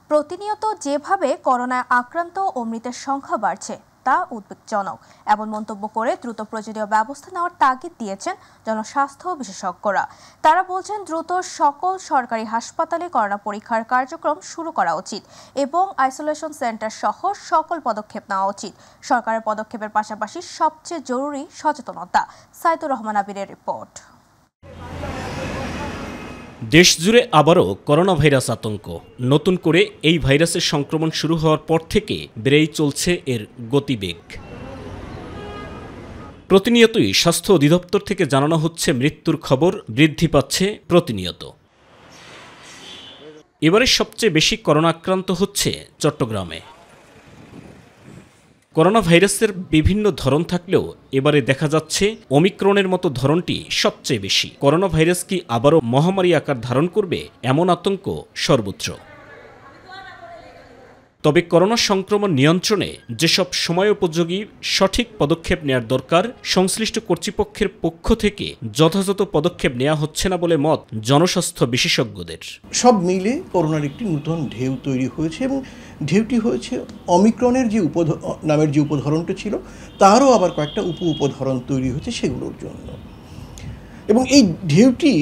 প্রতিনিয়ত যেভাবে করোনায় আক্রান্ত ও মৃতের সংখ্যা বাড়ছে তা উদ্বেগজনক এমন মন্তব্য করে দ্রুত প্রয়োজনীয় ব্যবস্থা নেওয়ার তাগিদ দিয়েছেন জনস্বাস্থ্য বিশেষজ্ঞরা। তারা বলছেন দ্রুত সকল সরকারি হাসপাতালে করোনা পরীক্ষার কার্যক্রম শুরু করা উচিত এবং আইসোলেশন সেন্টার সহ সকল পদক্ষেপ নেওয়া উচিত। সরকারের পদক্ষেপের পাশাপাশি সবচেয়ে জরুরি সচেতনতা। সাইদুর রহমান আবিরের রিপোর্ট। দেশজুড়ে আবারও করোনা ভাইরাস আতঙ্ক। নতুন করে এই ভাইরাসের সংক্রমণ শুরু হওয়ার পর থেকে বেড়েই চলছে এর গতিবেগ। প্রতিনিয়তই স্বাস্থ্য অধিদপ্তর থেকে জানানো হচ্ছে মৃত্যুর খবর বৃদ্ধি পাচ্ছে প্রতিনিয়ত। এবারে সবচেয়ে বেশি করোনা আক্রান্ত হচ্ছে চট্টগ্রামে। করোনা ভাইরাসের বিভিন্ন ধরন থাকলেও এবারে দেখা যাচ্ছে ওমিক্রনের মতো ধরনটি সবচেয়ে বেশি। করোনা ভাইরাস কি আবারও মহামারী আকার ধারণ করবে এমন আতঙ্ক সর্বত্র। তবে করোনা সংক্রমণ নিয়ন্ত্রণে যেসব সময়োপযোগী সঠিক পদক্ষেপ নেওয়ার দরকার সংশ্লিষ্ট কর্তৃপক্ষের পক্ষ থেকে যথাযথ পদক্ষেপ নেওয়া হচ্ছে না বলে মত জনস্বাস্থ্য বিশেষজ্ঞদের। সব মিলে করোনার একটি নতুন ঢেউ তৈরি হয়েছে এবং ঢেউটি হয়েছে অমিক্রনের যে নামের যে উপধরনটা ছিল তারও আবার কয়েকটা উপধরন তৈরি হয়েছে সেগুলোর জন্য। এবং এই ঢেউটি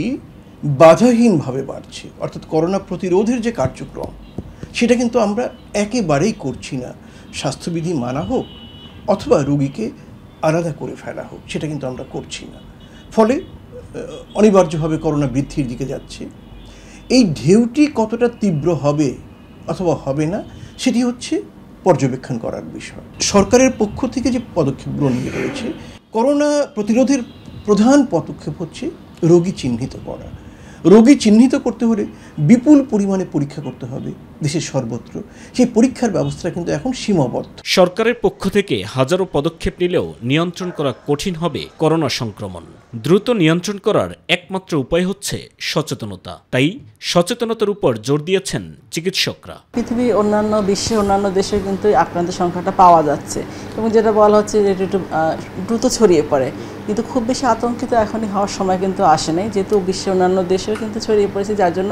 বাধাহীনভাবে বাড়ছে, অর্থাৎ করোনা প্রতিরোধের যে কার্যক্রম সেটা কিন্তু আমরা একেবারেই করছি না। স্বাস্থ্যবিধি মানা হোক অথবা রোগীকে আলাদা করে ফেলা হোক, সেটা কিন্তু আমরা করছি না। ফলে অনিবার্যভাবে করোনা বৃদ্ধির দিকে যাচ্ছে। এই ঢেউটি কতটা তীব্র হবে অথবা হবে না সেটি হচ্ছে পর্যবেক্ষণ করার বিষয়। সরকারের পক্ষ থেকে যে পদক্ষেপগুলো নিয়ে রয়েছে, করোনা প্রতিরোধের প্রধান পদক্ষেপ হচ্ছে রোগী চিহ্নিত করা। রোগী চিহ্নিত করতে হলে বিপুল পরিমাণে পরীক্ষা করতে হবে দেশের সর্বত্র। সেই পরীক্ষার ব্যবস্থা কিন্তু এখন সীমাবদ্ধ। সরকারের পক্ষ থেকে হাজারো পদক্ষেপ নিলেও নিয়ন্ত্রণ করা কঠিন হবে করোনা সংক্রমণ। দ্রুত নিয়ন্ত্রণ করার একমাত্র উপায় হচ্ছে সচেতনতা। তাই সচেতনতার উপর জোর দিয়েছেন চিকিৎসকরা। পৃথিবী অন্যান্য বিশ্বের অন্যান্য দেশে কিন্তু আক্রান্তের সংখ্যাটা পাওয়া যাচ্ছে এবং যেটা বলা হচ্ছে যে একটু দ্রুত ছড়িয়ে পড়ে, কিন্তু খুব বেশি আতঙ্কিত এখনই হওয়ার সময় কিন্তু আসে নাই, যেহেতু বিশ্বের অন্যান্য দেশেও কিন্তু ছড়িয়ে পড়েছে। যার জন্য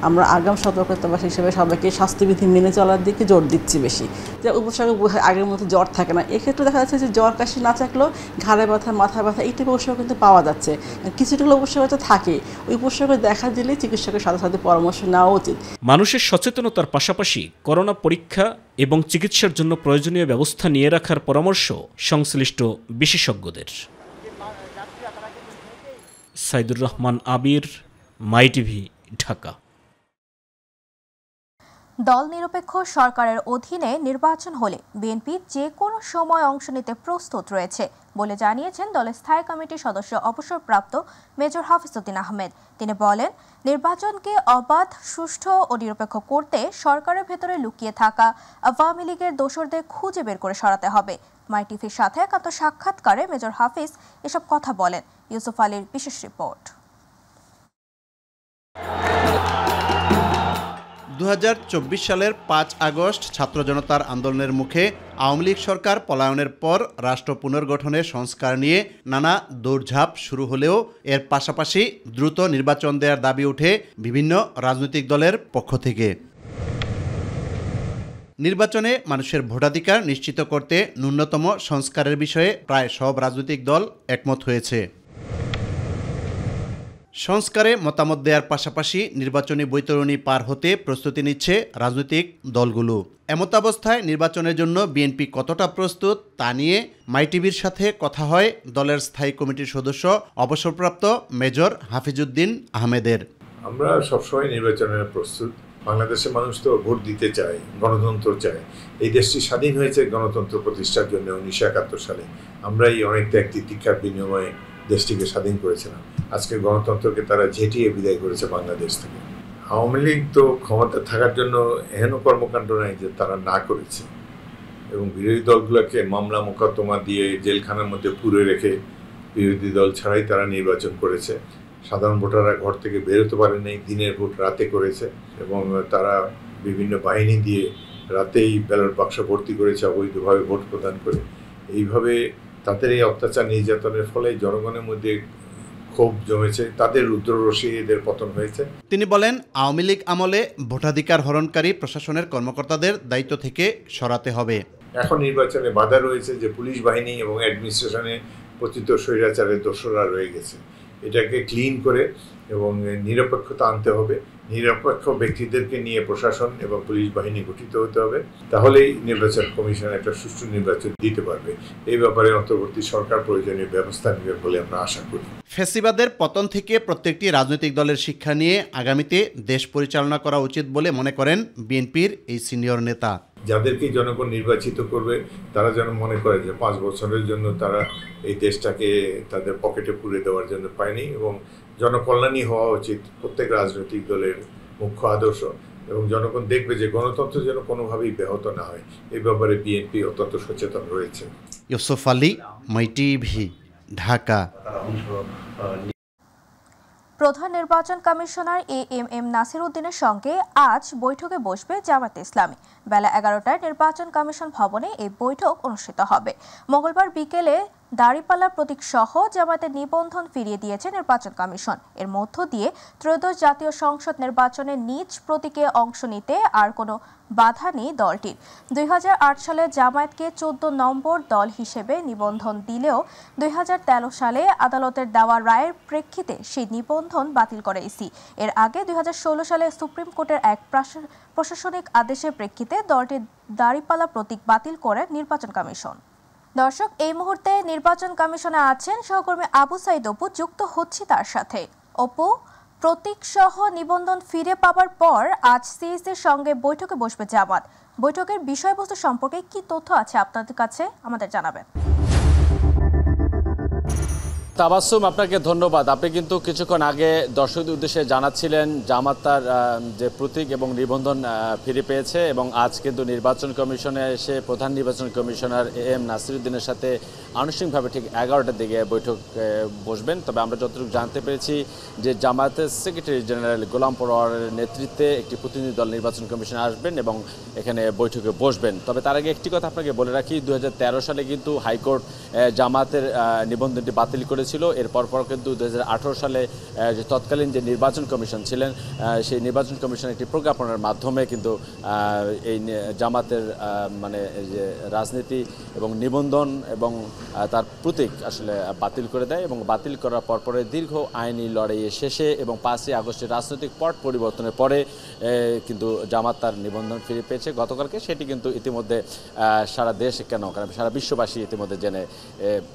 আমরা আগাম সতর্কতা হিসেবে সবাইকে স্বাস্থ্যবিধি মেনে চলার দিকে জোর দিচ্ছি বেশি। যে উপসর্গ আগের মতো জ্বর থাকে না, এক্ষেত্রে দেখা যাচ্ছে যে জ্বর কাশি না থাকলেও ঘাড়ে ব্যথা, মাথা ব্যথা এই টাইপের উপসর্গ কিন্তু পাওয়া যাচ্ছে। কিছুটা উপসর্গ তো থাকে, ওই উপসর্গ দেখা দিলে চিকিৎসকের সাথে সাথে পরামর্শ নেওয়া উচিত। মানুষের সচেতনতার পাশাপাশি করোনা পরীক্ষা এবং চিকিৎসার জন্য প্রয়োজনীয় ব্যবস্থা নিয়ে রাখার পরামর্শ সংশ্লিষ্ট বিশেষজ্ঞদের। সাইদুর রহমান আবির, মাই টিভি, ঢাকা। দল নিরপেক্ষ সরকারের অধীনে নির্বাচন হলে বিএনপি যে কোনো সময় অংশ নিতে প্রস্তুত রয়েছে বলে জানিয়েছেন দলের স্থায়ী কমিটির সদস্য অবসরপ্রাপ্ত মেজর হাফিজউদ্দিন আহমেদ। তিনি বলেন, নির্বাচনকে অবাধ, সুষ্ঠু ও নিরপেক্ষ করতে সরকারের ভেতরে লুকিয়ে থাকা আওয়ামী লীগের দোসরদের খুঁজে বের করে সরাতে হবে। মাই টিভির সাথে একান্ত সাক্ষাৎকারে মেজর হাফিজ এসব কথা বলেন। ইউসুফ আলীর বিশেষ রিপোর্ট। 2024 সালের 5 আগস্ট ছাত্র জনতার আন্দোলনের মুখে আওয়ামী লীগ সরকার পলায়নের পর রাষ্ট্র পুনর্গঠনের সংস্কার নিয়ে নানা দৌড়ঝাঁপ শুরু হলেও এর পাশাপাশি দ্রুত নির্বাচন দেওয়ার দাবি ওঠে বিভিন্ন রাজনৈতিক দলের পক্ষ থেকে। নির্বাচনে মানুষের ভোটাধিকার নিশ্চিত করতে ন্যূনতম সংস্কারের বিষয়ে প্রায় সব রাজনৈতিক দল একমত হয়েছে। সংস্কারে মতামত দেওয়ার পাশাপাশি নির্বাচনী বৈতরণী পার হতে প্রস্তুতি নিচ্ছে রাজনৈতিক দলগুলো। এমতাবস্থায় নির্বাচনের জন্য বিএনপি কতটা প্রস্তুত তা নিয়ে মাই টিভির সাথে কথা হয় দলের স্থায়ী কমিটির সদস্য অবসরপ্রাপ্ত মেজর হাফিজউদ্দিন আহমেদের। আমরা সবসময় নির্বাচনের প্রস্তুত। বাংলাদেশের মানুষ তো ভোট দিতে চায়, গণতন্ত্র চায়। এই দেশটি স্বাধীন হয়েছে গণতন্ত্র প্রতিষ্ঠার জন্য 1971 সালে। আমরাই অনেক ত্যাগ তিতিক্ষার বিনিময়ে দেশটিকে স্বাধীন করেছিলাম। আজকে গণতন্ত্রকে তারা ঝেঁটিয়ে বিদায় করেছে বাংলাদেশ থেকে। আওয়ামী লীগ তো ক্ষমতা থাকার জন্য এহেন কর্মকাণ্ড নাই যে তারা না করেছে, এবং বিরোধী দলগুলোকে মামলা মোকদ্দমা দিয়ে জেলখানার মধ্যে পুরে রেখে বিরোধী দল ছাড়াই তারা নির্বাচন করেছে। সাধারণ ভোটাররা ঘর থেকে বেরোতে পারেনি, দিনের ভোট রাতে করেছে, এবং তারা বিভিন্ন বাহিনী দিয়ে রাতেই ব্যালট বাক্স ভর্তি করেছে অবৈধভাবে ভোট প্রদান করে। এইভাবে তাদের এই অত্যাচার নির্যাতনের ফলে জনগণের মধ্যে ক্ষোভ জমেছে, তাদের রুদ্ররশ্মি এদের পতন হয়েছে। তিনি বলেন, আওয়ামী লীগ আমলে ভোটাধিকার হরণকারী প্রশাসনের কর্মকর্তাদের দায়িত্ব থেকে সরাতে হবে। এখন নির্বাচনে বাধা রয়েছে যে পুলিশ বাহিনী এবং অ্যাডমিনিস্ট্রেশনে পতিত স্বৈরাচারের দোসররা রয়ে গেছে। এটাকে ক্লিন করে এবং নিরপেক্ষতা আনতে হবে। নিরপেক্ষ ব্যক্তিদেরকে নিয়ে প্রশাসন এবং পুলিশ বাহিনী গঠিত হতে হবে, তাহলেই নির্বাচন কমিশন একটা সুষ্ঠু নির্বাচন দিতে পারবে। এই ব্যাপারে অন্তর্বর্তী সরকার প্রয়োজনীয় ব্যবস্থা নেবে বলে আমরা আশা করি। ফ্যাসিবাদের পতন থেকে প্রত্যেকটি রাজনৈতিক দলের শিক্ষা নিয়ে আগামীতে দেশ পরিচালনা করা উচিত বলে মনে করেন বিএনপির এই সিনিয়র নেতা। যাদেরকে জনগণ নির্বাচিত করবে তারা যেন মনে করে যে 5 বছরের জন্য তারা এই দেশটাকে তাদের পকেটে পুরে দেওয়ার জন্য পায়নি, এবং জনকল্যাণী হওয়া উচিত প্রত্যেক রাজনৈতিক দলের মুখ্য আদর্শ, এবং জনগণ দেখবে যে গণতন্ত্র যেন কোনোভাবেই ব্যাহত না হয়। এই ব্যাপারে বিএনপি অত্যন্ত সচেতন রয়েছে। ইউসুফ আলী, মাই টিভি, ঢাকা। প্রধান নির্বাচন কমিশনার এএমএম নাসির উদ্দিনের সঙ্গে আজ বৈঠকে বসবে জামায়াতে ইসলামী। বেলা 11টায় নির্বাচন কমিশন ভবনে এই বৈঠক অনুষ্ঠিত হবে। মঙ্গলবার বিকেলে দাড়িপাল্লা প্রতীক সহ জামায়াতের নিবন্ধন ফিরিয়ে দিয়েছে নির্বাচন কমিশন। এর মধ্য দিয়ে ত্রয়োদশ জাতীয় সংসদ নির্বাচনে নিজ প্রতীকে অংশ নিতে আর কোনো বাধা নেই দলটির। 2008 সালে জামায়াতকে 14 নম্বর দল হিসেবে নিবন্ধন দিলেও 2013 সালে আদালতের দেওয়া রায়ের প্রেক্ষিতে সেই নিবন্ধন বাতিল করে ইসি। এর আগে 2016 সালে সুপ্রিম কোর্টের এক প্রশাসনিক আদেশের প্রেক্ষিতে দলটির দাড়িপাল্লা প্রতীক বাতিল করে নির্বাচন কমিশন। দর্শক, এই মুহূর্তে নির্বাচন কমিশনে আছেন সহকর্মী আবু সাইদ অপু, যুক্ত হচ্ছি তার সাথে। অপু, প্রতীক সহ নিবন্ধন ফিরে পাওয়ার পর আজ সিইসির সঙ্গে বৈঠকে বসবে জামাত। বৈঠকের বিষয়বস্তু সম্পর্কে কি তথ্য আছে আপনাদের কাছে, আমাদের জানাবেন। তাবাসসুম, আপনাকে ধন্যবাদ। আপনি কিন্তু কিছুক্ষণ আগে দর্শকদের উদ্দেশ্যে জানাচ্ছিলেন জামাত তার যে প্রতীক এবং নিবন্ধন ফিরে পেয়েছে, এবং আজ কিন্তু নির্বাচন কমিশনে এসে প্রধান নির্বাচন কমিশনার এএম নাসির উদ্দিনের সাথে আনুষ্ঠানিকভাবে ঠিক 11টার দিকে বৈঠক বসবেন। তবে আমরা যতটুকু জানতে পেরেছি যে জামায়াতের সেক্রেটারি জেনারেল গোলাম পরোয়ারের নেতৃত্বে একটি প্রতিনিধি দল নির্বাচন কমিশনে আসবেন এবং এখানে বৈঠকে বসবেন। তবে তার আগে একটি কথা আপনাকে বলে রাখি, 2013 সালে কিন্তু হাইকোর্ট জামায়াতের নিবন্ধনটি বাতিল করেছিল। এরপর কিন্তু 2018 সালে যে তৎকালীন যে নির্বাচন কমিশন ছিলেন সেই নির্বাচন কমিশন একটি প্রজ্ঞাপনের মাধ্যমে কিন্তু এই জামাতের মানে যে রাজনীতি এবং নিবন্ধন এবং তার প্রতীক আসলে বাতিল করে দেয়, এবং বাতিল করার পরে দীর্ঘ আইনি লড়াইয়ের শেষে এবং 5ই আগস্টের রাজনৈতিক পট পরিবর্তনের পরে কিন্তু জামাত তার নিবন্ধন ফিরে পেয়েছে গতকালকে। সেটি কিন্তু ইতিমধ্যে সারা দেশ কারণ সারা বিশ্ববাসী ইতিমধ্যে জেনে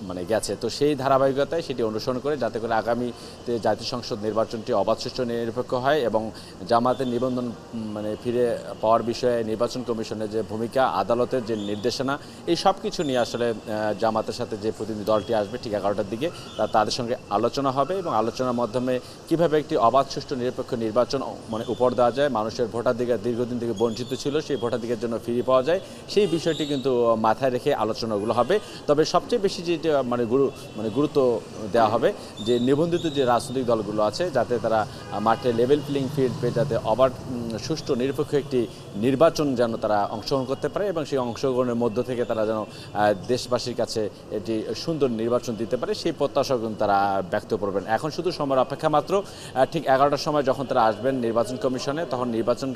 মানে গেছে। তো সেই ধারাবাহিকতায় সেটি অনুসরণ করে যাতে করে আগামীতে জাতীয় সংসদ নির্বাচনটি অবাধ সুষ্ঠু নিরপেক্ষ হয়, এবং জামাতের নিবন্ধন মানে ফিরে পাওয়ার বিষয়ে নির্বাচন কমিশনের যে ভূমিকা, আদালতের যে নির্দেশনা, এই সব কিছু নিয়ে আসলে জামাতের সাথে যে প্রতিনিধি দলটি আসবে ঠিক 11টার দিকে তাদের সঙ্গে আলোচনা হবে, এবং আলোচনার মাধ্যমে কিভাবে একটি অবাধ সুষ্ঠু নিরপেক্ষ নির্বাচন মানে উপর দেওয়া যায়, মানুষের ভোটাধিকার দীর্ঘদিন থেকে বঞ্চিত ছিল সেই ভোটাধিকারের জন্য ফিরে পাওয়া যায়, সেই বিষয়টি কিন্তু মাথায় রেখে আলোচনাগুলো হবে। তবে সবচেয়ে বেশি যেটা গুরুত্ব দেওয়া হবে যে নিবন্ধিত যে রাজনৈতিক দলগুলো আছে যাতে তারা মাঠে লেভেল প্লেইং ফিল্ড পেয়ে যাতে অবাধ সুষ্ঠু নিরপেক্ষ একটি নির্বাচন যেন তারা অংশগ্রহণ করতে পারে, এবং সেই অংশগ্রহণের মধ্য থেকে তারা যেন দেশবাসীর কাছে একটি সুন্দর নির্বাচন দিতে পারে সেই প্রত্যাশা কিন্তু তারা ব্যক্ত করবেন। এখন শুধু সময়ের অপেক্ষা মাত্র। ঠিক 11টার সময় যখন তারা আসবেন নির্বাচন কমিশনে, তখন নির্বাচন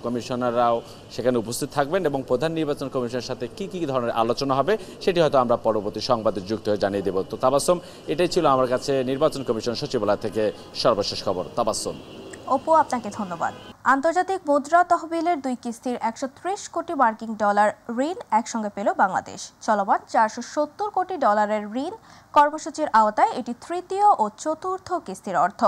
কমিশনাররাও সেখানে উপস্থিত থাকবেন, এবং প্রধান নির্বাচন কমিশনের সাথে কি ধরনের আলোচনা হবে সেটি হয়তো আমরা পরবর্তী সংবাদে যুক্ত হয়ে জানিয়ে দেব। তো তাবাসসুম, এটাই ছিল আমার কাছে নির্বাচন কমিশন সচিবালয় থেকে সর্বশেষ খবর। তাবাসসুম। অপু, আপনাকে ধন্যবাদ। আন্তর্জাতিক মুদ্রা তহবিলের 2 কিস্তির 130 কোটি মার্কিন ডলার ঋণ একসঙ্গে পেল বাংলাদেশ। চলমান 470 কোটি ডলারের ঋণ কর্মসূচির আওতায় এটি তৃতীয় ও চতুর্থ কিস্তির অর্থ।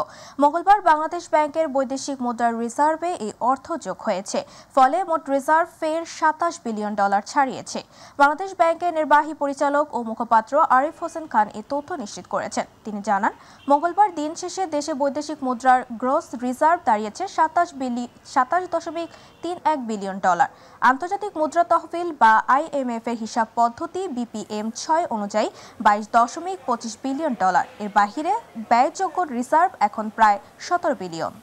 মঙ্গলবার বাংলাদেশ ব্যাংকের বৈদেশিক মুদ্রার রিজার্ভে এই অর্থ যোগ হয়েছে, ফলে মোট রিজার্ভ ফের 27 বিলিয়ন ডলার ছাড়িয়েছে। বাংলাদেশ ব্যাংকের নির্বাহী পরিচালক ও মুখপাত্র আরিফ হোসেন খান এই তথ্য নিশ্চিত করেছেন। তিনি জানান, মঙ্গলবার দিন শেষে দেশে বৈদেশিক মুদ্রার গ্রস রিজার্ভ দাঁড়িয়েছে 27.31 বিলিয়ন ডলার। আন্তর্জাতিক মুদ্রা তহবিল বা IMF এর হিসাব পদ্ধতি BPM 6 অনুযায়ী 22.25 বিলিয়ন ডলার। এর বাহিরে ব্যয়যোগ্য রিজার্ভ এখন প্রায় 17 বিলিয়ন।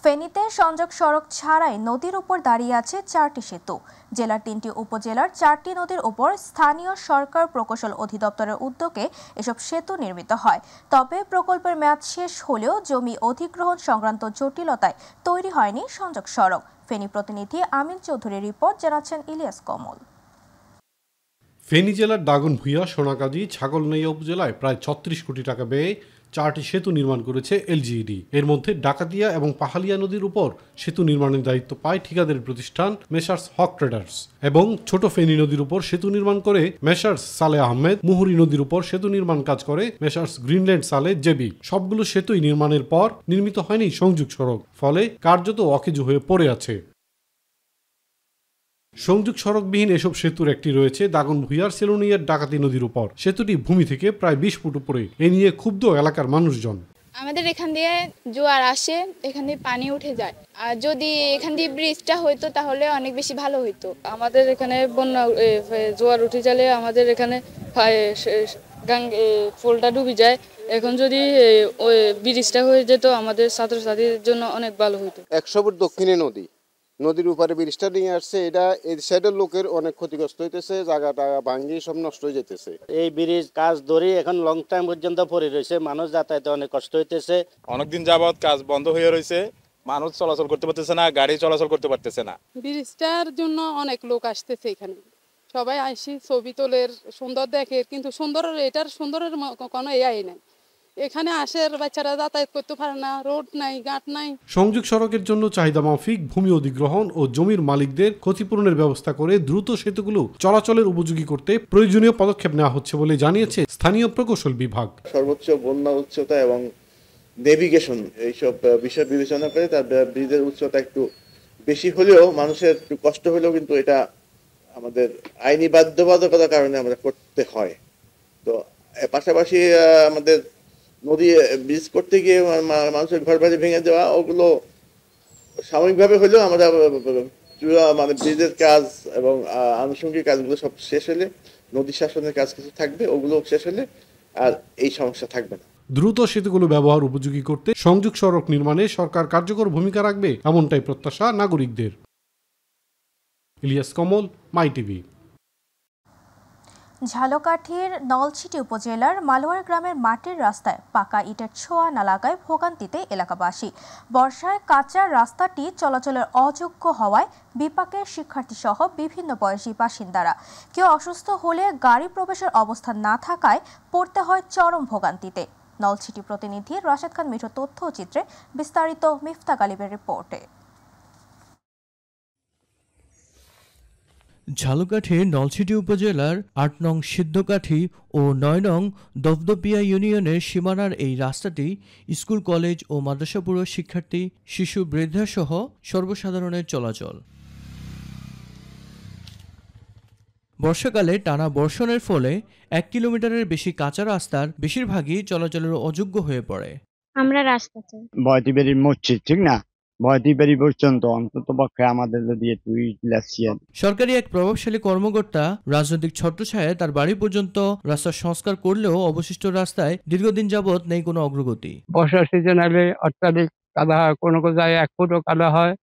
ফেনীতে সংযোগ সড়ক ছাড়াই নদীর উপর দাঁড়িয়ে আছে 4টি সেতু। জেলার 3টি উপজেলার 4টি নদীর উপর স্থানীয় সরকার প্রকৌশল অধিদপ্তরের উদ্যোগে এসব সেতু নির্মিত হয়। তবে প্রকল্পের মেয়াদ শেষ হলেও জমি অধিগ্রহণ সংক্রান্ত জটিলতায় তৈরি হয়নি সংযোগ সড়ক। ফেনী প্রতিনিধি আমিন চৌধুরীর রিপোর্ট, জানাচ্ছেন ইলিয়াস কমল। ফেনী জেলার দাগনভূঞা, সোনাগাজী, ছাগলনাইয়া উপজেলায় প্রায় 36 কোটি টাকা ব্যয়ে 4টি সেতু নির্মাণ করেছে এলজিইডি। এর মধ্যে ডাকাতিয়া এবং পাহালিয়া নদীর উপর সেতু নির্মাণের দায়িত্ব পায় ঠিকাদারি প্রতিষ্ঠান মেসার্স হক ট্রেডার্স, এবং ছোট ফেনী নদীর উপর সেতু নির্মাণ করে মেসার্স সালে আহমেদ। মুহুরী নদীর উপর সেতু নির্মাণ কাজ করে মেসার্স গ্রিনল্যান্ড সালে জেবি। সবগুলো সেতুই নির্মাণের পর নির্মিত হয়নি সংযোগ সড়ক, ফলে কার্যত অকেজো হয়ে পড়ে আছে। সংযোগ সড়কবিহীন এসব সেতুর একটি রয়েছে দাগনভূঞার সেলুনিয়ার ডাকাতি নদীর উপর। সেতুটি ভূমি থেকে প্রায় 20 ফুট উপরে। এ নিয়ে ক্ষুব্ধ এলাকার মানুষজন। আমাদের এখান দিয়ে জোয়ার আসে, এখান দিয়ে পানি উঠে যায়, আর যদি এখান দিয়ে ব্রিজটা হইতো তাহলে অনেক বেশি ভালো হইতো। আমাদের এখানে বন্যা জোয়ার উঠে গেলে আমাদের এখানে ফুলটা ডুবে যায়। এখন যদি ওই ব্রিজটা হয়ে যেত আমাদের ছাত্রছাত্রীদের জন্য অনেক ভালো হইতো। 100 ফুট দক্ষিণে নদীর উপরে ব্রিজটা নিয়ে আসছে, এটা এই সাইডের লোকের অনেক ক্ষতিগ্রস্ত হইতেছে, জায়গাটা ভাঙি সব নষ্ট হয়ে যেতেছে। এই ব্রিজ কাজ ধরে এখন লং টাইম পর্যন্ত পড়ে রয়েছে, মানুষ যাতায়াতে অনেক কষ্ট হইতেছে। অনেকদিন যাবত কাজ বন্ধ হয়ে রয়েছে, মানুষ চলাচল করতে পারতেছে না, গাড়ি চলাচল করতে পারতেছে না। ব্রিজটার জন্য অনেক লোক আসতেছে, এখানে সবাই আসি ছবি তোলের, সুন্দর দেখে, কিন্তু এটার সুন্দরের কোনো এআই নাই। এখানে আসের বাচ্চারা যাতায়াত করতে পারে না, রোড নাই, ঘাট নাই। সংযোগ সড়কের জন্য চাহিদা মাফিক ভূমি অধিগ্রহণ ও জমির মালিকদের ক্ষতিপূরণের ব্যবস্থা করে দ্রুত সেতুগুলো চলাচলের উপযোগী করতে প্রয়োজনীয় পদক্ষেপ নেওয়া হচ্ছে বলে জানিয়েছে স্থানীয় প্রকৌশল বিভাগ। সর্বোচ্চ বন্যা উচ্চতা এবং নেভিগেশন এইসব বিষয় বিবেচনা করে তার ব্রিজের উচ্চতা একটু বেশি হলেও মানুষের একটু কষ্ট হলেও কিন্তু এটা আমাদের আইনি বাধ্যবাধকতার কারণে আমরা করতে হয়। তো পাশাপাশি আমাদের নদী ব্রিজ করতে গিয়ে মানুষের ঘর বাড়ি ভেঙে দেওয়া, ওগুলো সাময়িকভাবে হলেও আমরা মানে ব্রিজের কাজ এবং আনুষঙ্গিক কাজগুলো সব শেষ হলে, নদী শাসনের কাজ কিছু থাকবে, ওগুলো শেষ হলে আর এই সমস্যা থাকবে না। দ্রুত সেতুগুলো ব্যবহার উপযোগী করতে সংযোগ সড়ক নির্মাণে সরকার কার্যকর ভূমিকা রাখবে, এমনটাই প্রত্যাশা নাগরিকদের। ইলিয়াস কমল, মাই টিভি। ঝালকাঠির নলছিটি উপজেলার মালোয়ার গ্রামের মাটির রাস্তায় পাকা ইটের ছোঁয়া না লাগায় ভোগান্তিতে এলাকাবাসী। বর্ষায় কাঁচা রাস্তাটি চলাচলের অযোগ্য হওয়ায় বিপাকে শিক্ষার্থী সহ বিভিন্ন বয়সী বাসিন্দারা। কেউ অসুস্থ হলে গাড়ি প্রবেশের অবস্থা না থাকায় পড়তে হয় চরম ভোগান্তিতে। নলছিটি প্রতিনিধি রাশেদ খান মিঠুর তথ্য চিত্রে বিস্তারিত মিফতা গালিবের রিপোর্টে। ঝালকাঠির নলছিটি উপজেলার ৮ নং সিদ্ধকাঠি ও ৯ নং দফদপিয়া ইউনিয়নের সীমানার এই রাস্তাটি স্কুল, কলেজ ও মাদ্রাসাপুর শিক্ষার্থী, শিশু, বৃদ্ধাসহ সর্বসাধারণের চলাচল। বর্ষাকালে টানা বর্ষণের ফলে ১ কিলোমিটারের বেশি কাঁচা রাস্তার বেশিরভাগই চলাচলের অযোগ্য হয়ে পড়ে। আমরা রাস্তা চাই, বয়তিবাড়ি মসজিদ, ঠিক না, বয়তিবাড়ি পর্যন্ত অন্তত পক্ষে আমাদের যদি একটু গ্লাসিয়ার। সরকারি এক প্রভাবশালী কর্মকর্তা রাজনৈতিক ছত্রছায়ায় তার বাড়ি পর্যন্ত রাস্তা সংস্কার করলেও অবশিষ্ট রাস্তায় দীর্ঘদিন যাবৎ নেই কোনো অগ্রগতি। বর্ষার সিজন এলে অত্যাধিক কাদা হয়, কোনো জায়গায় 1 ফুটও কাদা হয়,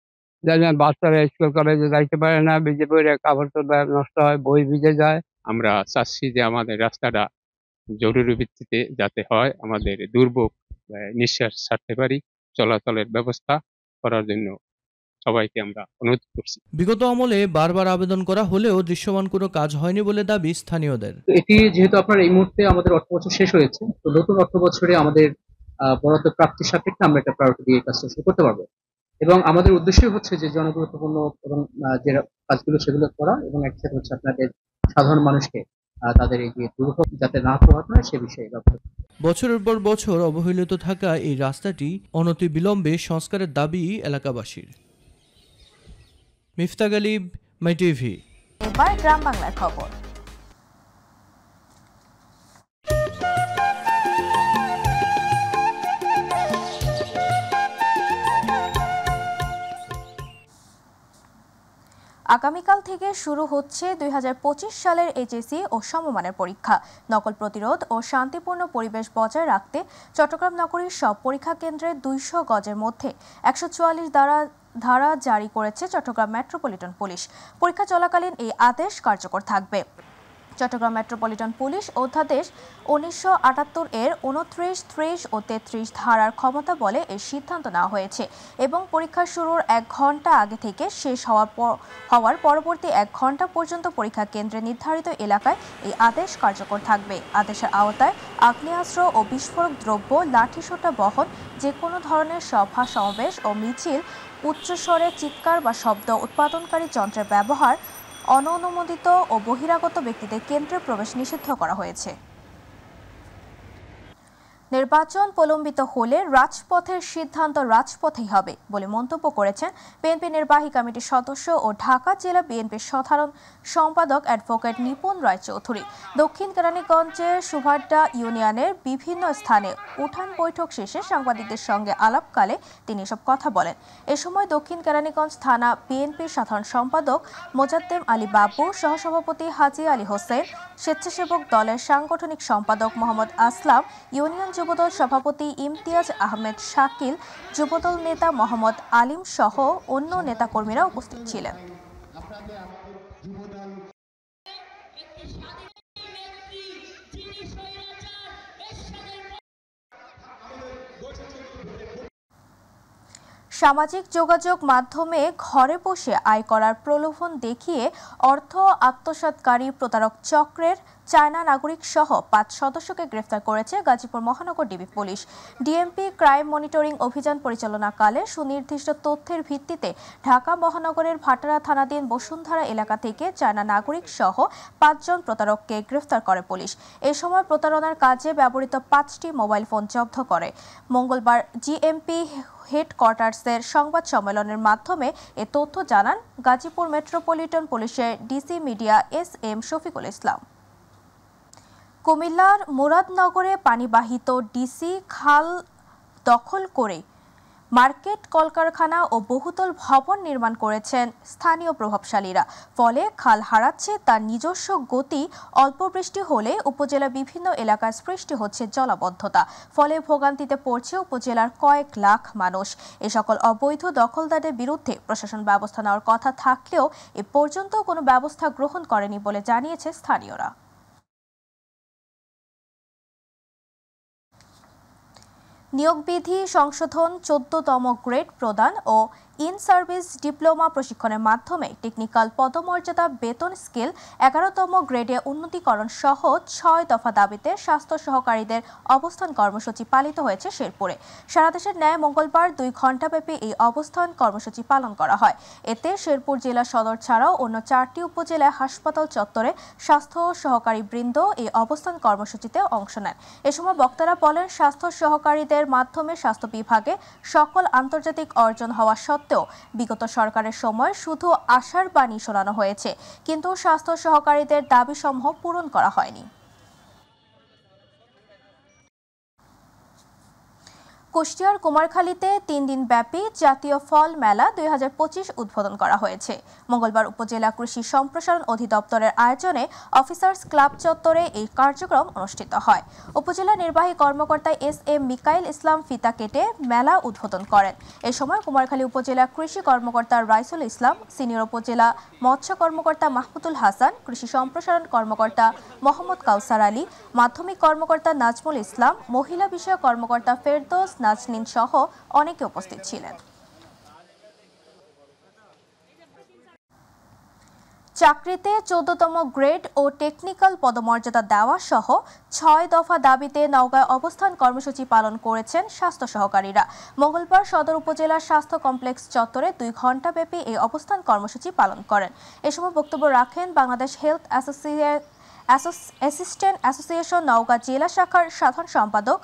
যার জন্য বাচ্চারা স্কুল কলেজে যাইতে পারে না, ভিজে পড়ে কাপড় চোপড় নষ্ট হয়, বই ভিজে যায়। আমরা চাচ্ছি যে আমাদের রাস্তাটা জরুরি ভিত্তিতে যাতে হয়, আমাদের দুর্ভোগ নিঃশ্বাস ছাড়তে পারি, চলাচলের ব্যবস্থা করার জন্য সবাইকে আমরা অনুরোধ করছি। বিগত আমলে বারবার আবেদন করা হলেও দৃশ্যমান কোনো কাজ হয়নি বলে দাবি স্থানীয়দের। এটি যেহেতু আপনার এই মুহূর্তে আমাদের অর্থ বছর শেষ হয়েছে, তো নতুন অর্থ বছরে আমাদের বরাদ্দ প্রাপ্তির সাপেক্ষে আমরা একটা প্রায়োরিটি দিয়ে কাজটা শুরু করতে পারবো, এবং আমাদের উদ্দেশ্য হচ্ছে যে জনগুরুত্বপূর্ণ এবং যে কাজগুলো সেগুলো করা, এবং একসাথে হচ্ছে আপনাদের সাধারণ মানুষকে তাদের এই যে দুর্ভোগ যাতে না পোহাতে হয় সে বিষয়ে ব্যবহার। বছরের পর বছর অবহেলিত থাকা এই রাস্তাটি অনতিবিলম্বে সংস্কারের দাবি এলাকাবাসীর। মিফতা গালিব, মাই টিভি। এবার গ্রাম বাংলার খবর। আগামীকাল থেকে শুরু হচ্ছে 2025 সালের এইচএসসি ও সমমানের পরীক্ষা। নকল প্রতিরোধ ও শান্তিপূর্ণ পরিবেশ বজায় রাখতে চট্টগ্রাম নগরীর সব পরীক্ষা কেন্দ্রে 200 গজের মধ্যে 144 ধারা জারি করেছে চট্টগ্রাম মেট্রোপলিটন পুলিশ। পরীক্ষা চলাকালীন এই আদেশ কার্যকর থাকবে। চট্টগ্রাম মেট্রোপলিটন পুলিশ অধ্যাদেশ 1978 এর 29, 30 ও 33 ধারার ক্ষমতা বলে এই সিদ্ধান্ত নেওয়া হয়েছে এবং পরীক্ষা শুরুর 1 ঘন্টা আগে থেকে শেষ হওয়ার পরবর্তী 1 ঘন্টা পর্যন্ত পরীক্ষা কেন্দ্রে নির্ধারিত এলাকায় এই আদেশ কার্যকর থাকবে। আদেশের আওতায় আগ্নেয়াস্ত্র ও বিস্ফোরক দ্রব্য, লাঠিসোঁটা বহন, যে কোনো ধরনের সভা সমাবেশ ও মিছিল, উচ্চস্বরে চিৎকার বা শব্দ উৎপাদনকারী যন্ত্রের ব্যবহার, অননুমোদিত ও বহিরাগত ব্যক্তিদের কেন্দ্রে প্রবেশ নিষিদ্ধ করা হয়েছে। নির্বাচন প্রলম্বিত হলে রাজপথের সিদ্ধান্ত রাজপথেই হবে বলে মন্তব্য করেছেন বিএনপি নির্বাহী কমিটির সদস্য ও ঢাকা জেলা বিএনপির সাধারণ সম্পাদক অ্যাডভোকেট নিপুণ রায়চৌধুরী। দক্ষিণ কেরানীগঞ্জের সুভাড্ডা ইউনিয়নের বিভিন্ন স্থানে উঠান বৈঠক শেষে সাংবাদিকদের সঙ্গে আলাপকালে তিনি এসব কথা বলেন। এ সময় দক্ষিণ কেরানীগঞ্জ থানা বিএনপির সাধারণ সম্পাদক মোজাদ্দেম আলী বাবু, সহসভাপতি হাজী আলী হোসেন, স্বেচ্ছাসেবক দলের সাংগঠনিক সম্পাদক মোহাম্মদ আসলাম, ইউনিয়ন যুবদল সভাপতি ইমতিয়াজ আহমেদ শাকিল, যুবদল নেতা মোহাম্মদ আলিম সহ অন্য নেতাকর্মীরা উপস্থিত ছিলেন। সামাজিক যোগাযোগ মাধ্যমে ঘরে বসে আয় করার প্রলোভন দেখিয়ে অর্থ আত্মসাৎকারী প্রতারক চক্রের চায়না নাগরিক সহ 5 সদস্যকে গ্রেফতার করেছে গাজীপুর মহানগর DB police. DMP crime monitoring অভিযান পরিচালনাকালে সুনির্দিষ্ট তথ্যের ভিত্তিতে ঢাকা মহানগরের ভাটারা থানাধীন বসুন্ধরা এলাকা থেকে চায়না নাগরিক সহ 5 জন প্রতারককে গ্রেফতার করে পুলিশ। এ সময় প্রতারণার কাজে ব্যবহৃত 5টি মোবাইল ফোন জব্দ করে। মঙ্গলবার জিএমপি হেডকোয়ার্টার্সের সংবাদ সম্মেলনের মাধ্যমে এ তথ্য জানান গাজীপুর মেট্রোপলিটন পুলিশের DC media SM Shafiqul Islam. কুমিল্লার মুরাদনগরে পানিবাহিত ডিসি খাল দখল করে মার্কেট, কলকারখানা ও বহুতল ভবন নির্মাণ করেছেন স্থানীয় প্রভাবশালীরা। ফলে খাল হারাচ্ছে তার নিজস্ব গতি। অল্প বৃষ্টি হলে উপজেলার বিভিন্ন এলাকায় সৃষ্টি হচ্ছে জলাবদ্ধতা। ফলে ভোগান্তিতে পড়ছে উপজেলার কয়েক লাখ মানুষ। এ সকল অবৈধ দখলদারদের বিরুদ্ধে প্রশাসন ব্যবস্থা নেওয়ার কথা থাকলেও এ পর্যন্ত কোনো ব্যবস্থা গ্রহণ করেনি বলে জানিয়েছে স্থানীয়রা। নিয়োগ বিধি সংশোধন, 14তম গ্রেড প্রদান ও ইন সার্ভিস ডিপ্লোমা প্রশিক্ষণের মাধ্যমে টেকনিক্যাল পদমর্যাদা বেতন স্কেল 11তম গ্রেডে উন্নতিকরণ সহ 6 দফা দাবিতে স্বাস্থ্য সহকারীদের অবস্থান কর্মসূচি পালিত হয়েছে শেরপুরে। সারা দেশের ন্যায় মঙ্গলবার 2 ঘণ্টাব্যাপী এই অবস্থান কর্মসূচি পালন করা হয়। এতে শেরপুর জেলা সদর ছাড়াও অন্য 4টি উপজেলায় হাসপাতাল চত্বরে স্বাস্থ্য সহকারী বৃন্দ এই অবস্থান কর্মসূচিতে অংশ নেন। এ সময় বক্তারা বলেন, স্বাস্থ্য সহকারীদের মাধ্যমে স্বাস্থ্য বিভাগে সকল আন্তর্জাতিক অর্জন হওয়া সত্ত্বেও বিগত সরকারের সময় শুধু আশার বাণী শোনানো হয়েছে, কিন্তু স্বাস্থ্য সহকারীদের দাবিসমূহ পূরণ করা হয়নি। কুষ্টিয়ার কুমারখালীতে 3 দিন ব্যাপী জাতীয় ফল মেলা 2025 উদ্বোধন করা হয়েছে। মঙ্গলবার উপজেলা কৃষি সম্প্রসারণ অধিদপ্তরের আয়োজনে অফিসার্স ক্লাব চত্বরে এই কার্যক্রম অনুষ্ঠিত হয়। উপজেলা নির্বাহী কর্মকর্তা SM মিকাইল ইসলাম ফিতা কেটে মেলা উদ্বোধন করেন। এ সময় কুমারখালী উপজেলা কৃষি কর্মকর্তা রাইসুল ইসলাম, সিনিয়র উপজেলা মৎস্য কর্মকর্তা মাহমুদুল হাসান, কৃষি সম্প্রসারণ কর্মকর্তা মোহাম্মদ কাউসার আলী, মাধ্যমিক কর্মকর্তা নাজমুল ইসলাম, মহিলা বিষয়ক কর্মকর্তা ফেরদৌস নাজনীন সহ অনেকে উপস্থিত ছিলেন। চাকরিতে 14তম গ্রেড ও টেকনিক্যাল পদমর্যাদা দেওয়া সহ 6 দফা দাবিতে নওগাঁয় অবস্থান কর্মসূচি পালন করেছেন স্বাস্থ্য সহকারীরা। মঙ্গলবার সদর উপজেলার স্বাস্থ্য কমপ্লেক্স চত্বরে 2 ঘণ্টাব্যাপী এই অবস্থান কর্মসূচি পালন করেন। এ সময় বক্তব্য রাখেন Bangladesh health assistant association Naogaon জেলা শাখার সাধারণ সম্পাদক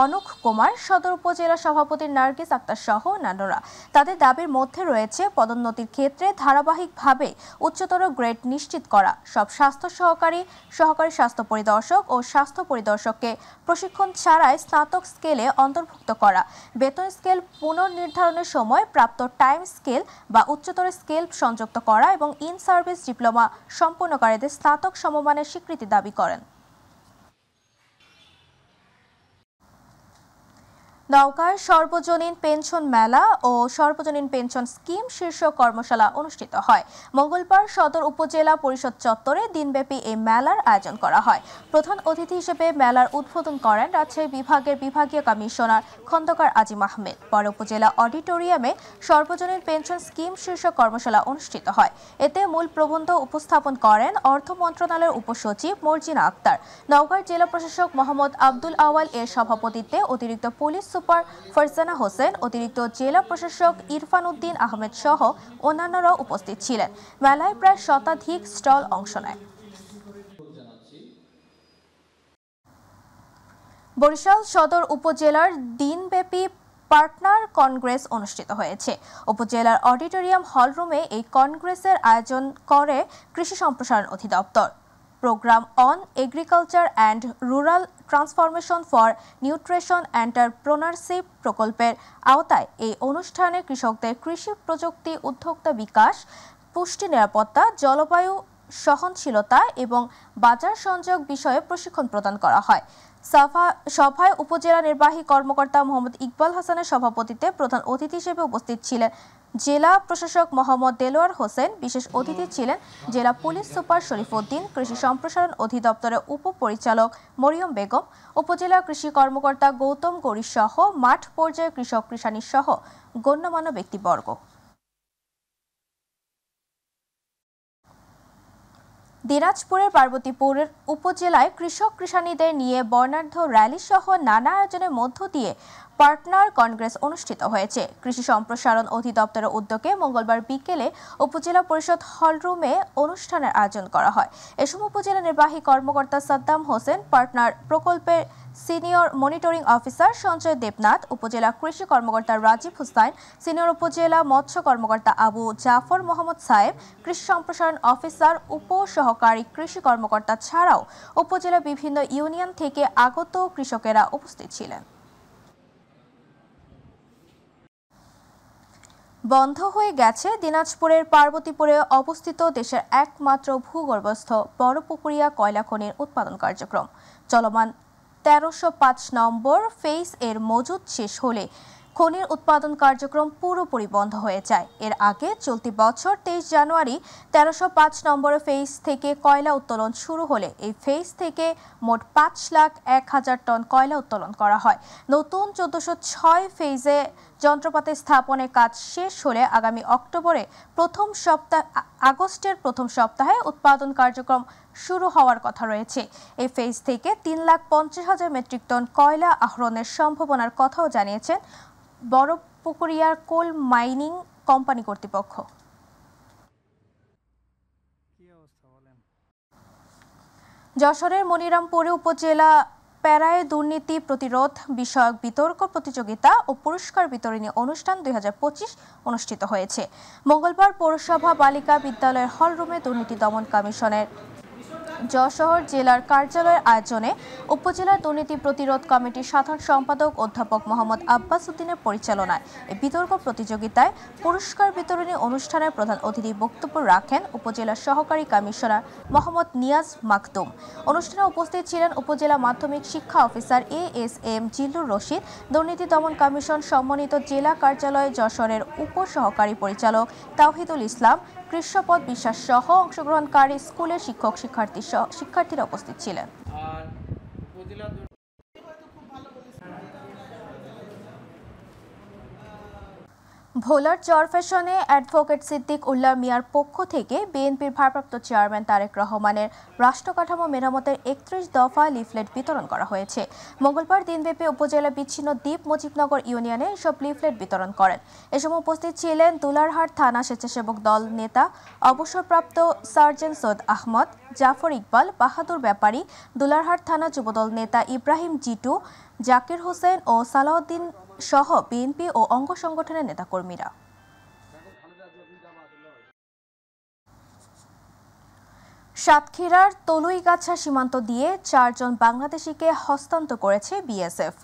অনুক কুমার, সদর উপজেলা সভাপতি নার্গিস আক্তার সহ অন্যান্যরা। তাদের দাবির মধ্যে রয়েছে পদোন্নতির ক্ষেত্রে ধারাবাহিকভাবে উচ্চতর গ্রেড নিশ্চিত করা, সব স্বাস্থ্য সহকারী, সহকারী স্বাস্থ্য পরিদর্শক ও স্বাস্থ্য পরিদর্শককে প্রশিক্ষণ ছাড়াই স্নাতক স্কেলে অন্তর্ভুক্ত করা, বেতন স্কেল পুনর্নির্ধারণের সময় প্রাপ্ত টাইম স্কেল বা উচ্চতর স্কেল সংযুক্ত করা এবং ইন সার্ভিস ডিপ্লোমা সম্পন্নকারীদের স্নাতক সমমানের স্বীকৃতি দাবি করেন। নওগাঁয় সর্বজনীন পেনশন মেলা ও সর্বজনীন পেনশন স্কিম শীর্ষক কর্মশালা অনুষ্ঠিত হয়। মঙ্গলবার সদর উপজেলা পরিষদ চত্বরে দিনব্যাপী এই মেলার আয়োজন করা হয়। প্রধান অতিথি হিসেবে মেলার উদ্বোধন করেন রাজশাহী বিভাগের বিভাগীয় কমিশনার খন্দকার আজিম আহমেদ। পরে উপজেলা অডিটোরিয়ামে সর্বজনীন পেনশন স্কিম শীর্ষক কর্মশালা অনুষ্ঠিত হয়। এতে মূল প্রবন্ধ উপস্থাপন করেন অর্থ মন্ত্রণালয়ের উপসচিব মর্জিনা আক্তার। নওগাঁর জেলা প্রশাসক মোহাম্মদ আব্দুল আওয়াল এর সভাপতিত্বে অতিরিক্ত পুলিশ সুপার ফারজানা হোসেন, অতিরিক্ত জেলা প্রশাসক ইরফান উদ্দিন আহমেদ সহ অন্যান্যরাও উপস্থিত ছিলেন। মেলায় প্রায় শতাধিক স্টল অংশ নেয়। বরিশাল সদর উপজেলার দিনব্যাপী পার্টনার কংগ্রেস অনুষ্ঠিত হয়েছে। উপজেলার অডিটোরিয়াম হলরুমে এই কংগ্রেসের আয়োজন করে কৃষি সম্প্রসারণ অধিদপ্তর। Programme on agriculture and rural transformation for nutrition entrepreneurship প্রকল্পের আওতায় এই অনুষ্ঠানে কৃষকদের কৃষি প্রযুক্তি, উদ্যোক্তা বিকাশ, পুষ্টি নিরাপত্তা, জলবায়ু সহনশীলতা এবং বাজার সংযোগ বিষয়ে প্রশিক্ষণ প্রদান করা হয়। সভায় উপজেলা নির্বাহী কর্মকর্তা মোহাম্মদ ইকবাল হাসানের সভাপতিত্বে প্রধান অতিথি হিসেবে উপস্থিত ছিলেন জেলা প্রশাসক মোহাম্মদ দেলোয়ার হোসেন। বিশেষ অতিথি ছিলেন জেলা পুলিশ সুপার শরীফ উদ্দিন, কৃষি সম্প্রসারণ অধিদপ্তরের উপপরিচালক মরিয়ম বেগম, উপজেলা কৃষি কর্মকর্তা গৌতম গৌরী সহ মাঠ পর্যায়ে কৃষক, কৃষানী সহ গণ্যমান্য ব্যক্তিবর্গ। দিনাজপুরের পার্বতীপুরের উপজেলায় কৃষক, কৃষানীদের নিয়ে বর্ণাঢ্য র্যালি সহ নানা আয়োজনের মধ্য দিয়ে পার্টনার কংগ্রেস অনুষ্ঠিত হয়েছে। কৃষি সম্প্রসারণ অধিদপ্তরের উদ্যোগে মঙ্গলবার বিকেলে উপজেলা পরিষদ হলরুমে অনুষ্ঠানের আয়োজন করা হয়। এ সময় উপজেলা নির্বাহী কর্মকর্তা সাদ্দাম হোসেন, পার্টনার প্রকল্পের senior monitoring officer Sanjay Debnath, উপজেলা কৃষি কর্মকর্তা রাজীব হুসাইন, সিনিয়র উপজেলা মৎস্য কর্মকর্তা আবু জাফর মোহাম্মদ সাহেব, কৃষি সম্প্রসারণ অফিসার, উপ সহকারী কৃষি কর্মকর্তা ছাড়াও উপজেলা বিভিন্ন ইউনিয়ন থেকে আগত কৃষকেরা উপস্থিত ছিলেন। বন্ধ হয়ে গেছে দিনাজপুরের পার্বতীপুরে অবস্থিত দেশের একমাত্র ভূগর্ভস্থ বড়পুকুরিয়া কয়লা খনির উৎপাদন কার্যক্রম। চলমান 1305 নম্বর ফেজ এর মজুদ শেষ হলে খনির উৎপাদন কার্যক্রম পুরোপুরি বন্ধ হয়ে যায়। এর আগে চলতি বছর 23 জানুয়ারি 1305 নম্বর ফেজ থেকে কয়লা উত্তোলন শুরু হলে এই ফেজ থেকে মোট 5,01,000 টন কয়লা উত্তোলন করা হয়। নতুন 1406 ফেজে যন্ত্রপাতি স্থাপনের কাজ শেষ হলে আগামী আগস্টের প্রথম সপ্তাহে উৎপাদন কার্যক্রম শুরু হওয়ার কথা রয়েছে। এই ফেজ থেকে 3,50,000 মেট্রিক টন কয়লা আহরণের সম্ভাবনার কথাও জানিয়েছেন বড়পুকুরিয়ার কোল মাইনিং কোম্পানি কর্তৃপক্ষ। যশোরের মনিরামপুরে উপজেলা প্যারায় দুর্নীতি প্রতিরোধ বিষয়ক বিতর্ক প্রতিযোগিতা ও পুরস্কার বিতরণী অনুষ্ঠান 2025 অনুষ্ঠিত হয়েছে। মঙ্গলবার পৌরসভা বালিকা বিদ্যালয়ের হলরুমে দুর্নীতি দমন কমিশনের যশোর জেলার কার্যালয়ের আয়োজনে উপজেলার দুর্নীতি প্রতিরোধ কমিটির সাধারণ সম্পাদক অধ্যাপক মোহাম্মদ আব্বাস উদ্দিনের পরিচালনায় এই বিতর্ক প্রতিযোগিতায় পুরস্কার বিতরণী অনুষ্ঠানের প্রধান অতিথি বক্তব্য রাখেন উপজেলার সহকারী কমিশনার মোহাম্মদ নিয়াজ মাকতুম। অনুষ্ঠানে উপস্থিত ছিলেন উপজেলা মাধ্যমিক শিক্ষা অফিসার ASM জিল্লুর রশিদ, দুর্নীতি দমন কমিশন সম্মানিত জেলা কার্যালয় যশোরের উপসহকারী পরিচালক তাওহিদুল ইসলাম, কৃষ্ণপদ বিশ্বাস সহ অংশগ্রহণকারী স্কুলের শিক্ষক, শিক্ষার্থীরা উপস্থিত ছিলেন। ভোলার চরফ্যাশনে অ্যাডভোকেট সিদ্দিক উল্লাহ মিয়ার পক্ষ থেকে বিএনপির ভারপ্রাপ্ত চেয়ারম্যান তারেক রহমানের রাষ্ট্রকাঠামো মেরামতের ৩১ দফা লিফলেট বিতরণ করা হয়েছে। মঙ্গলবার দিনব্যাপী উপজেলা বিচ্ছিন্ন দ্বীপ মুজিবনগর ইউনিয়নে এসব লিফলেট বিতরণ করেন। এ সময় উপস্থিত ছিলেন দুলারহাট থানা স্বেচ্ছাসেবক দল নেতা অবসরপ্রাপ্ত সার্জেন্ট সৈয়দ আহমদ, জাফর ইকবাল, বাহাদুর ব্যাপারী, দুলারহাট থানা যুবদল নেতা ইব্রাহিম জিটু, জাকির হোসেন ও সালাউদ্দিন সহ বিএনপি ও অঙ্গ সংগঠনের নেতাকর্মীরা। সাতক্ষীরার তলুইগাছা সীমান্ত দিয়ে 4 জন বাংলাদেশিকে হস্তান্তর করেছে বিএসএফ।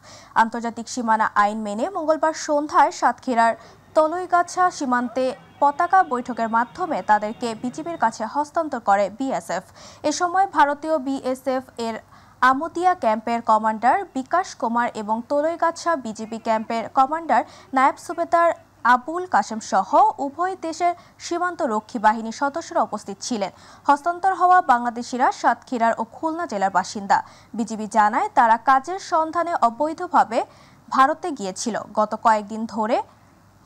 আন্তর্জাতিক সীমানা আইন মেনে মঙ্গলবার সন্ধ্যায় সাতক্ষীরার তলুইগাছা সীমান্তে পতাকা বৈঠকের মাধ্যমে তাদেরকে বিজিবির কাছে হস্তান্তর করে বিএসএফ। এ সময় ভারতীয় বিএসএফ এর আমতিয়া ক্যাম্পের কমান্ডার বিকাশ কুমার এবং তলুইগাছা বিজিবি ক্যাম্পের কমান্ডার নায়েব সুবেদার আবুল কাশেম সহ উভয় দেশের সীমান্ত রক্ষী বাহিনীর সদস্যরা উপস্থিত ছিলেন। হস্তান্তর হওয়া বাংলাদেশিরা সাতক্ষীরার ও খুলনা জেলার বাসিন্দা। বিজিবি জানায় তারা কাজের সন্ধানে অবৈধভাবে ভারতে গিয়েছিল। গত কয়েকদিন ধরে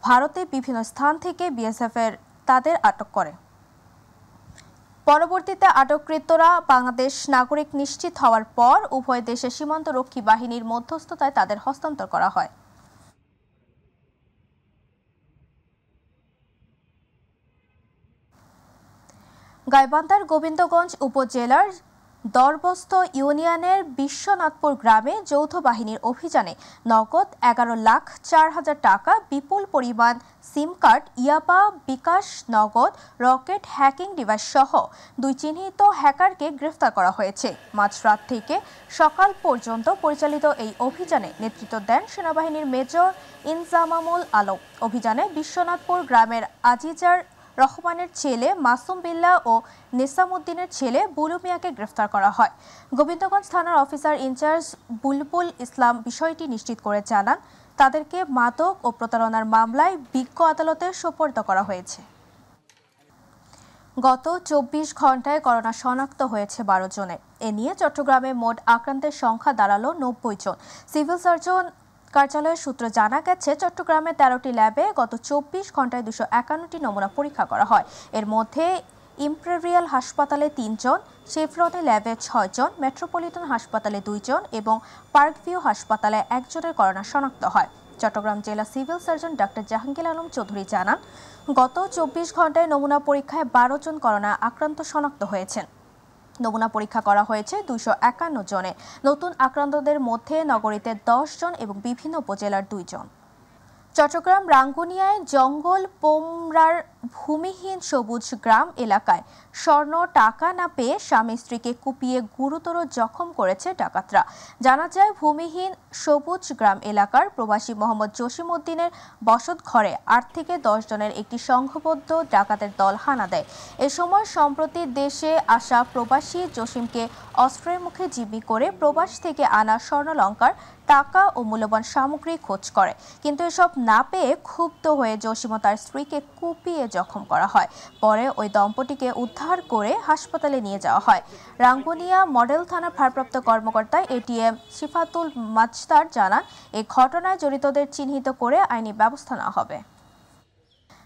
ভারতে বিভিন্ন স্থান থেকে বিএসএফ তাদের আটক করে। পরবর্তীতে আটককৃতরা বাংলাদেশ নাগরিক নিশ্চিত হওয়ার পর উভয় দেশের সীমান্ত রক্ষী বাহিনীর মধ্যস্থতায় তাদের হস্তান্তর করা হয়। গাইবান্ধার গোবিন্দগঞ্জ উপজেলার দরবস্ত ইউনিয়নের বিশ্বনাথপুর গ্রামে যৌথ বাহিনীর অভিযানে নগদ 11,04,000 টাকা, বিপুল পরিমাণ সিম কার্ড, ইয়াবা, বিকাশ নগদ, রকেট, হ্যাকিং ডিভাইস সহ 2 চিহ্নিত হ্যাকারকে গ্রেফতার করা হয়েছে। মাঝরাত থেকে সকাল পর্যন্ত পরিচালিত এই অভিযানে নেতৃত্ব দেন সেনাবাহিনীর মেজর ইনজামামুল আলম। অভিযানে বিশ্বনাথপুর গ্রামের আজিজার রহমানের ছেলে মাসুম বিল্লাহ ও নিসামউদ্দিনের ছেলে বুলু মিয়াকে গ্রেফতার করা হয়। গোবিন্দগঞ্জ থানার অফিসার ইনচার্জ বুলবুল ইসলাম বিষয়টি নিশ্চিত করে জানান, তাদেরকে মাদক ও প্রতারণার মামলায় বিজ্ঞ আদালতে সোপর্দ করা হয়েছে। গত 24 ঘন্টায় করোনা শনাক্ত হয়েছে 12 জনের। এ নিয়ে চট্টগ্রামে মোট আক্রান্তের সংখ্যা দাঁড়ালো 90 জন। সিভিল সার্জন কার্যালয়ের সূত্র জানা গেছে, চট্টগ্রামে 13টি ল্যাবে গত 24 ঘন্টায় 251টি নমুনা পরীক্ষা করা হয়। এর মধ্যে ইম্পেরিয়াল হাসপাতালে 3 জন, শেফরনে ল্যাবে 6 জন, মেট্রোপলিটন হাসপাতালে 2 জন এবং পার্কভিউ হাসপাতালে 1 জনের করোনা শনাক্ত হয়। চট্টগ্রাম জেলা civil surgeon doctor Jahangir Alam Chowdhury জানান, গত 24 ঘন্টায় নমুনা পরীক্ষায় 12 জন করোনা আক্রান্ত শনাক্ত হয়েছেন। নমুনা পরীক্ষা করা হয়েছে 251 জনে। নতুন আক্রান্তদের মধ্যে নগরীতে 10 জন এবং বিভিন্ন উপজেলার 2 জন। চট্টগ্রাম রাঙ্গুনিয়ায় জঙ্গল পোমরার ভূমিহীন সবুজ গ্রাম এলাকায় স্বর্ণ টাকা না পেয়ে স্বামী স্ত্রীকে কুপিয়ে গুরুতর জখম করেছে ডাকাতরা। জানা যায়, ভূমিহীন সবুজ গ্রাম এলাকার প্রবাসী মোহাম্মদ জসিম উদ্দিনের বসত ঘরে 8 থেকে 10 জনের একটি সংঘবদ্ধ ডাকাতের দল হানা দেয়। এ সময় সম্প্রতি দেশে আসা প্রবাসী জসিমকে অস্ত্রের মুখে জিম্মি করে প্রবাস থেকে আনা স্বর্ণালংকার, টাকা ও মূল্যবান সামগ্রী খোঁজ করে, কিন্তু এসব না পেয়ে ক্ষুব্ধ হয়ে জসিম ও তার স্ত্রীকে কুপিয়ে জখম করা হয়। পরে ওই দম্পতিকে উদ্ধার করে হাসপাতালে নিয়ে যাওয়া হয়। রাঙ্গুনিয়া মডেল থানার ভারপ্রাপ্ত কর্মকর্তা এটিএম সিফাতুল মাজদার জানান, এই ঘটনায় জড়িতদের চিহ্নিত করে আইনি ব্যবস্থা নেওয়া হবে।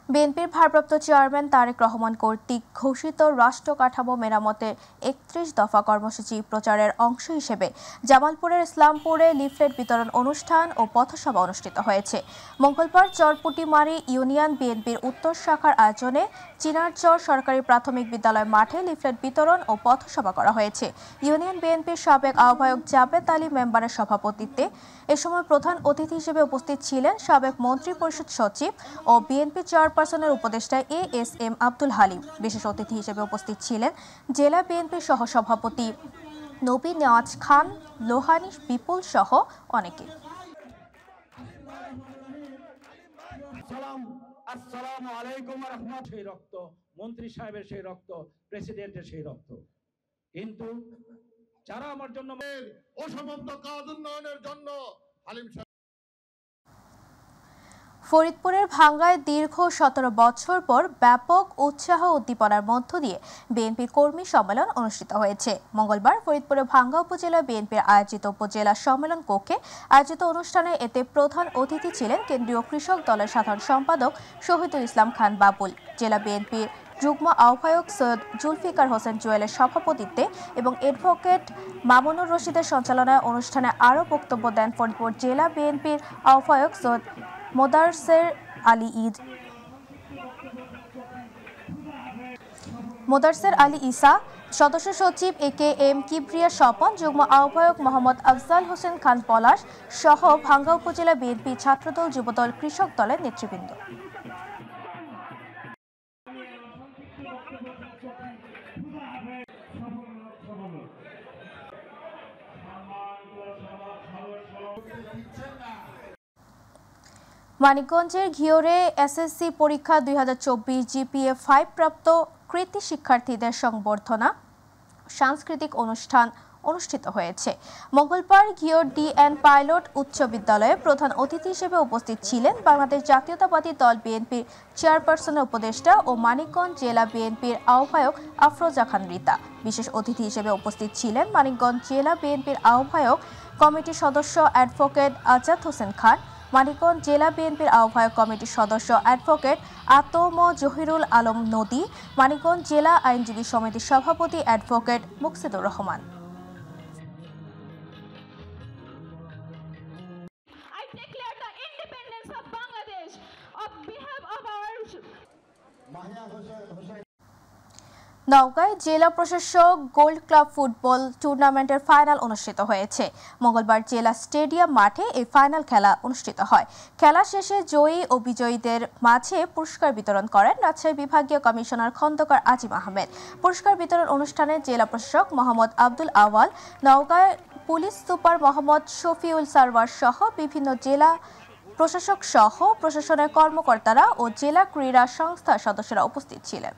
বিএনপির ভারপ্রাপ্ত চেয়ারম্যান তারেক রহমান কর্তৃক ঘোষিত রাষ্ট্র কাঠামো মেরামতের 31 দফা কর্মসূচি প্রচারের অংশ হিসেবে জামালপুরের ইসলামপুরে লিফলেট বিতরণ অনুষ্ঠান ও পথসভা অনুষ্ঠিত হয়েছে। মঙ্গলবার চরপুটিমারি ইউনিয়ন বিএনপির উত্তর শাখার আয়োজনে চিনারচর সরকারি প্রাথমিক বিদ্যালয় মাঠে লিফলেট বিতরণ ও পথসভা করা হয়েছে। ইউনিয়ন বিএনপির সাবেক আহ্বায়ক জাবেদ আলী মেম্বারের সভাপতিত্বে এ সময় প্রধান অতিথি হিসেবে উপস্থিত ছিলেন সাবেক মন্ত্রী পরিষদ সচিব ও বিএনপি চেয়ারপারসনের উপদেষ্টা এএসএম আব্দুল হালিম। বিশেষ অতিথি হিসেবে উপস্থিত ছিলেন জেলা বিএনপির সহসভাপতি নবী নেওয়াজ খান, লোহানী, বিপুল সহ অনেকে। আসসালামু আলাইকুম ওয়া রাহমাতুল্লাহ। সেই রক্ত মন্ত্রী সাহেবের, সেই রক্ত প্রেসিডেন্টের, সেই রক্ত, কিন্তু যারা আমার জন্য অসমাপ্ত কাজ উন্নয়নের জন্য ফরিদপুরের ভাঙ্গায় দীর্ঘ 17 বছর পর ব্যাপক উৎসাহ উদ্দীপনার মধ্য দিয়ে বিএনপি কর্মী সম্মেলন অনুষ্ঠিত হয়েছে। মঙ্গলবার ফরিদপুরের ভাঙ্গা উপজেলা বিএনপির আয়োজিত উপজেলা সম্মেলন কক্ষে আয়োজিত অনুষ্ঠানে এতে প্রধান অতিথি ছিলেন কেন্দ্রীয় কৃষক দলের সাধারণ সম্পাদক শহীদুল ইসলাম খান বাবুল, জেলা বিএনপির যুগ্ম আহ্বায়ক সৈয়দ জুলফিকার হোসেন জুয়েলের সভাপতিত্বে এবং অ্যাডভোকেট মামুনুর রশিদের সঞ্চালনায় অনুষ্ঠানে আরও বক্তব্য দেন ফরিদপুর জেলা বিএনপির আহ্বায়ক সৈয়দ মোদারসের আলী ঈসা, সদস্য সচিব AKM কিবরিয়া স্বপন, যুগ্ম আহ্বায়ক মোহাম্মদ আফজাল হোসেন খান পলাশ সহ ভাঙ্গা উপজেলা বিএনপি ছাত্রদল, যুবদল, কৃষক দলের নেতৃবৃন্দ। মানিকগঞ্জের ঘিওরে SSC পরীক্ষা 2024 GPA 5 প্রাপ্ত কৃতি শিক্ষার্থীদের সংবর্ধনা সাংস্কৃতিক অনুষ্ঠান অনুষ্ঠিত হয়েছে। মঙ্গলবার ঘিওর DN পাইলট উচ্চ বিদ্যালয়ে প্রধান অতিথি হিসেবে উপস্থিত ছিলেন বাংলাদেশ জাতীয়তাবাদী দল বিএনপির চেয়ারপারসনের উপদেষ্টা ও মানিকগঞ্জ জেলা বিএনপির আহ্বায়ক আফরোজা খান রিতা। বিশেষ অতিথি হিসেবে উপস্থিত ছিলেন মানিকগঞ্জ জেলা বিএনপির আহ্বায়ক কমিটির সদস্য অ্যাডভোকেট আজাদ হোসেন খান, মানিকগঞ্জ জেলা বিএনপির আহ্বায়ক কমিটির সদস্য অ্যাডভোকেট আতম জহিরুল আলম নদী, মানিকগঞ্জ জেলা আইনজীবী সমিতির সভাপতি অ্যাডভোকেট মুকসিদুর রহমান। নওগাঁয় জেলা প্রশাসক গোল্ড ক্লাব ফুটবল টুর্নামেন্টের ফাইনাল অনুষ্ঠিত হয়েছে। মঙ্গলবার জেলা স্টেডিয়াম মাঠে এই ফাইনাল খেলা অনুষ্ঠিত হয়। খেলা শেষে জয়ী ও বিজয়ীদের মাঝে পুরস্কার বিতরণ করেন রাজশাহী বিভাগীয় কমিশনার খন্দকার আজিম আহমেদ। পুরস্কার বিতরণ অনুষ্ঠানে জেলা প্রশাসক মোহাম্মদ আব্দুল আওয়াল, নওগাঁ পুলিশ সুপার মোহাম্মদ শফিউল সারওয়ার সহ বিভিন্ন জেলা প্রশাসক সহ প্রশাসনের কর্মকর্তারা ও জেলা ক্রীড়া সংস্থার সদস্যরা উপস্থিত ছিলেন।